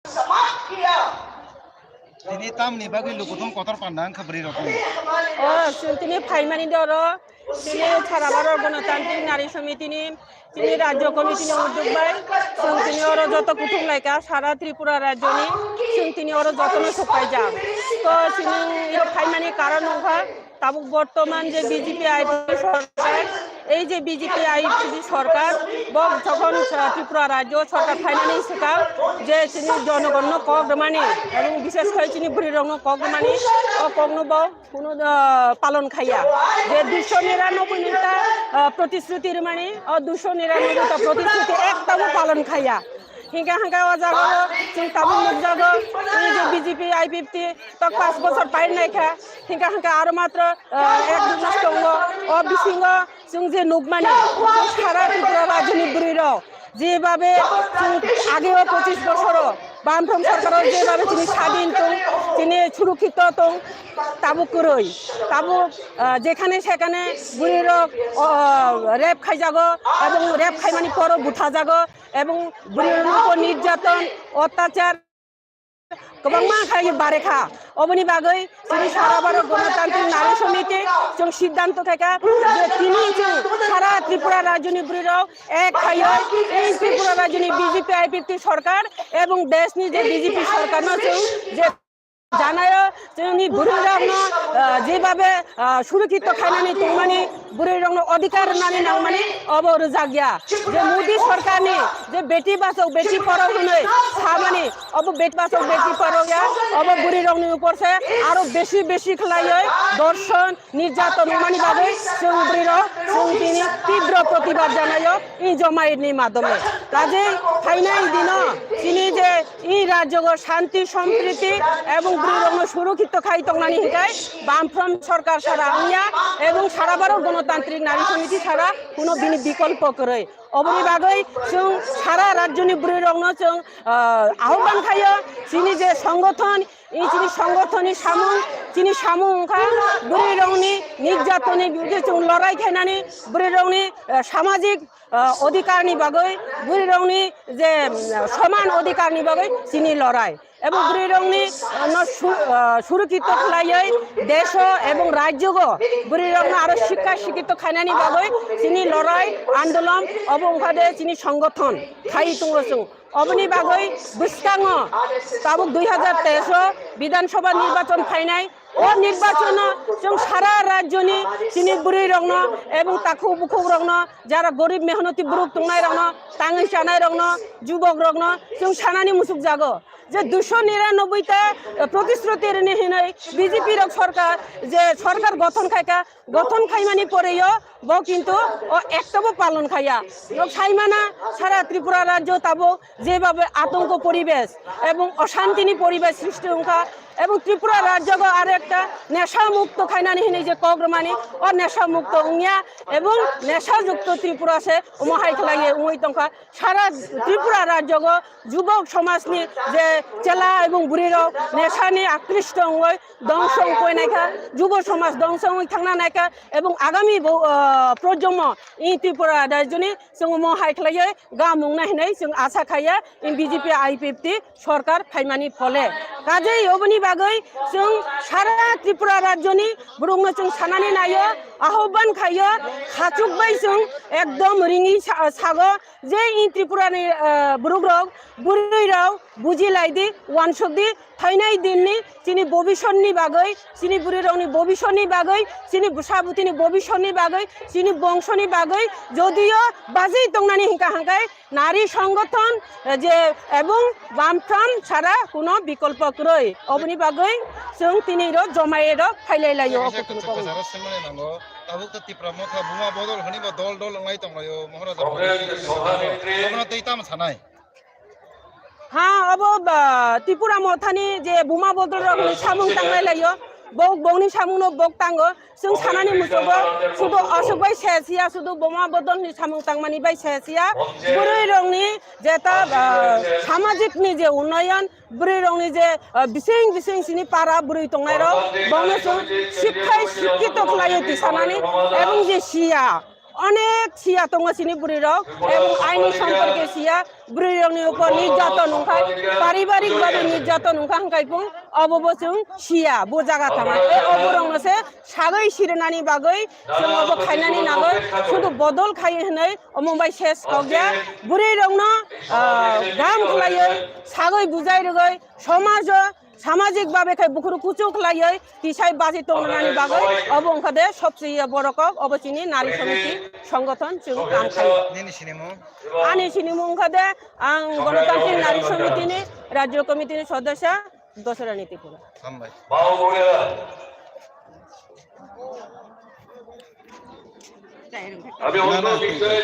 Ini tam ni bagi lu kutung kotor pandang keberi rokok. তিনি ফাইমানি দর তিনি সারাবার গণতান্ত্রিক নারী সমিতি তিনি রাজ্য কমিটি উদ্যোগ বাই তিনি ওর যত কুটুম লাইকা সারা ত্রিপুরা রাজ্যনি তিনি ওর যত্ন সকাই যাম তো তিনি ফাইমানি কারণ নৌকা তাবুক বর্তমান যে বিজেপি আইপি সরকার এই যে বিজেপি আইপি সরকার যখন ত্রিপুরা রাজ্য সরকার ফাইনানি শেখা যে তিনি জনগণ কগ্রমানি এবং বিশেষ করে তিনি বুড়ি রঙ কগ্রমানি ও কগ্নব কোনো পালন খাইয়া যে 299টা প্রতিশ্রুতির মানে ও 299টা প্রতিশ্রুতি একটাও পালন খাইয়া হিংকা হাঙ্কা জাগো जों তাবু মুখ জাগো যে বিজেপি আইপিএফটি তক 5 বছর পাই নাইখা হিংকা হাঙ্কা আর মাত্র 1-2 মাস দङ ও বিসিङ जों যে নুকমানি সারা ত্রিপুরা রাজধানী বুড়ির যেভাবে আগেও 25 বছর বামফ্রন্ট সরকারের যেভাবে তিনি স্বাধীন তিনি সুরক্ষিত তাবু করই তাবু যেখানে সেখানে বুড়ির রেপ খাই যাগো এবং রেপ খাই মানে পর বুঠা যাগো এবং বুড়ির উপর নির্যাতন অত্যাচার गोबां खायो बारेखा अबनि बागै जोंनि सारा भारत गणतान्त्रिक नारी समिति जों सिद्धांत थाका जे तिनि जों सारा त्रिपुरा राज्यनि बुरिराव एक खायो এই त्रिपुरा राज्यनि बीजेपी आईपीएफटी सरकार এবং देशनि जे बीजेपी सरकारनो जों जे জানায় जोंनि बुरिरावनो जेभाबे सुरक्षित खायनानै दंमानि बुरिरावनो अधिकार होननानै नांमानि अब रोजागिया जे मोदी सरकारनि जे बेटी बाचाओ बेटी पढ़ाओ होनै सामानि अब बेटी बाचाओ बेटी पढ़ाओ या अब बुरिरावनि ऊपर से आरो बेसी बेसी खलायो दर्शन निर्यातन मानि बागै जों बुरिराव जों दिनै तीव्र प्रतिबाद जानायो इ जमायतनि माध्यमे काजे फाइनाय दिन दिनै जे इ राज्यको शान्ति सम्प्रीति এবং বুড়িরঙ সুরক্ষিত খাই তংনানি হিকাই বামফ্রন্ট সরকার ছাড়া আমিয়া এবং সারা ভারত গণতান্ত্রিক নারী সমিতি ছাড়া কোনো বিকল্প করে অবনি বাগৈ जों সারা রাজ্যনি বুড়িরঙ जों আহ্বান খাইयो চিনি যে সংগঠন এই চিনি সংগঠননি সামুং চিনি সামুংখা বুড়িরঙনি নির্যাতনनि বিরুদ্ধে जों লড়াই খাইनानै বুড়িরঙनि সামাজিক অধিকারনি বাগৈ বুড়িরঙनि যে সমান অধিকারনি বাগৈ চিনি লড়াই এবং বুড়িরঙনি সুরক্ষিত খাইयै দেশ এবং রাজ্যগো বুড়িরঙ আরো শিক্ষা শিক্ষিত খাইनानै বাগৈ চিনি লড়াই আন্দোলন অবংখাদে চিনি সংগঠন খাই তুঙ্গসুং অবনি বাগৈ বুসকাङ তাবুক 2023 বিধানসভা নির্বাচন ফাইনাই ও নির্বাচন जों সারা রাজ্যনি চিনি বুড়িরঙ এবং তাকু বুকুক রঙ যারা গরিব মেহনতি বুরুক তুংনাই রঙ তাङै জানাই রঙ যুবক রঙ जों সানানি মুসুক জাগো যে 299টা প্রতিশ্রুতির নিহিनै বিজেপি সরকার যে সরকার গঠন খাইমানি পরেও ব কিন্তু ও একটাও পালন খাইয়া খাইমানা সারা ত্রিপুরা রাজ্য তাবো যেভাবে আতঙ্ক পরিবেশ এবং অশান্তিনি পরিবেশ সৃষ্টি হংখা এবং ত্রিপুরা রাজ্য আর একটা নেশা মুক্ত খাইনানি হিনে যে কগ্রমানি ও নেশা মুক্ত উঙিয়া এবং নেশাযুক্ত ত্রিপুরা সে উমহাই খেলাইয়ে উমই তংখা সারা ত্রিপুরা রাজ্য যুবক সমাজনি যে চেলা এবং বুড়িরাও নেশানি আকৃষ্ট হই ধ্বংস হই নাইখা যুব সমাজ ধ্বংস হই থাংনা নাইখা এবং আগামী প্রজন্ম ই ত্রিপুরা রাজ্যনি जों উমহাই খেলাইয়ে গা মুংনা হিনে जों আশা খাইয়া इन बीजेपी आईपीएफटी सरकार फाइमानि फले काजै अबनि बागै जों सारा त्रिपुरा राज्यनि बुरुंनो जों सानानै नायो आह्वान खायो खाचुकबाय जों एकदम रिङि सागो जे इ त्रिपुरानि बुरुग्रग बुरैराव बुजिलायदि वानसकदि फाइनाय दिननि चिनि भबिष्यतनि बागै चिनि बुरैरावनि भबिष्यतनि बागै चिनि बुसाबुतिनि भबिष्यतनि बागै चिनि बंशनि बागै যদিও বাজি তংনানি হিংকা হাঙ্কাই নারী সংগঠন যে এবং বামফ্রন্ট ছাড়া কোনো বিকল্প রই অবনি বাগৈ जों তিনির জমায়ের ফাইলাইলাयो Tabuk teti pramuka bunga bodol hani ba dol ngai tonglayo mohra da teitam sanai হ্যাঁ अब ত্রিপুরা মথানি যে বুমা বদল রকম সামুং তাংলাইলাयो বংনি সামুংনো বক তাঙ্গো जों सानानि मुसुबो सुदु असुबाय सेसिया सुदु बोमा बदलनि सामुं तांमानि बाय सेसिया बुरैरंनि जेता सामाजिकनि जे उन्नयन बुरैरंनि जे बिसिं सिनि पारा बुरै तंनायरो बंनो जों शिक्षाय शिक्षित खलायो दिसानानि एबं जे सिया অনেক সিয়া দङ সিনি বুড়ি রক এবং আইনি সম্পর্কে সিয়া বুড়ি রকনি উপর নির্যাতন উংখাই পারিবারিক ভাবে নির্যাতন উংখা হাंखायखौ অববচুং সিয়া বো জায়গা থামা এই অবরংনসে সাগৈ সিরনানি বাগৈ जों অব খাইনানি নাগৈ শুধু বদল খাই হनै অমবাই শেষ কগিয়া বুড়ি রংনো গাম খলাयै সাগৈ বুজাই রগৈ সমাজ সামাজিক ভাবে খাই বুকুরু কুচু খলাयै তিসাই বাজি তংনানি বাগৈ অব ওংখাদে সবচেয়ে বড় কক অবচিনি নারী সমিতি সংগঠন जों কাম খাই Nini sinimo. आनि सिनिमु ओंखादे आं गणतान्त्रिक नारी समितिनि राज्य कमिटिनि सदस्य दशरा नीतिपुरा Hambai. আমি অন্য বিষয়ে